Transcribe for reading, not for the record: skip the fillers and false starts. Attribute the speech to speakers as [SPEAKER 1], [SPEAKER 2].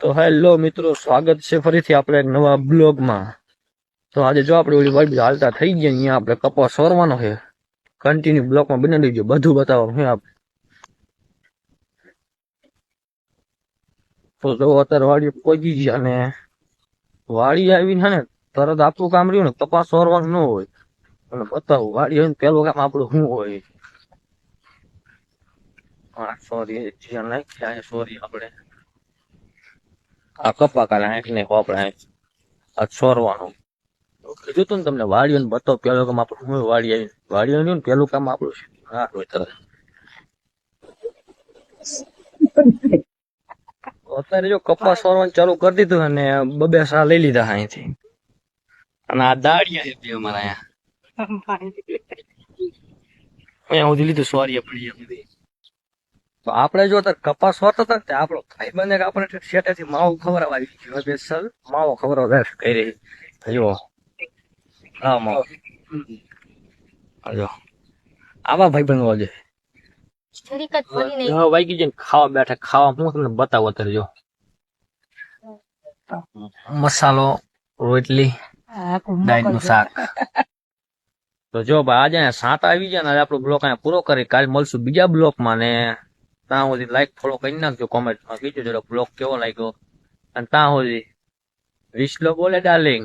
[SPEAKER 1] તો હેલો મિત્રો, સ્વાગત છે ફરીથી આપણે એક નવા બ્લોગમાં. તો આજે જો આપણે ઓલી વાડી હાલતા થઈ ગયા, અહીંયા આપણે કપાસ સોરવાનો છે. કન્ટિન્યુ બ્લોગમાં બનાવી દેજો, બધું બતાવવાનું છે આપણે. તો જો અત્યારે વાડી પહોંચી ગયા અને વાડી આવીને છે ને તરત આપણું કામ રહ્યું ને કપાસ સોરવાનું ન હોય. અને બતાવું વાડી આવીને પેલું કામ આપણું શું હોય. સોરી જ્યાં નાખ્યા સોરી આપણે આ કપા કાલે આંખને આપણે આ સોરવાનું કીધું તું ને તમને. વાડીઓને બતાવ પેલું કામ આપણું શું વાડી આવી વાડી આવ્યું ને પેલું કામ આપણું હા હોય તરત. અત્યારે જો કપાસ સોરવાનું ચાલુ કરી દીધું અને બબે સા લઈ લીધા અહીંથી. અને આ દાળિયા છે અમારા અહીંયા સુધી લીધું સોરી પડી બધી. તો આપણે જો કપાસ સોરતા હતા આપણો ભાઈ બને આપણે શેટેથી માવો ખવડાવવા આવી ગયો સ્પેશિયલ માવો ખવડાવવા કરી રહી જો હા માવો જો આવા ભાઈ બનવા છે. વાગી જાય ખાવા બેઠા ખાવા હું તમને બતાવો અત્યારે જો મસાલો રોટલી દાળનું શાક. તો જો ભાઈ આજે સાત આવી જાય ને આજે આપણો બ્લોક અહીંયા પૂરો કરી કાલે મળશું બીજા બ્લોકમાં. ને ત્યાં સુધી લાઈક ફોલો કરી નાખજો, કોમેન્ટમાં કીધું બ્લોગ કેવો લાગ્યો. અને ત્યાં સુધી વિશ્લો બોલે ડાર્લિંગ.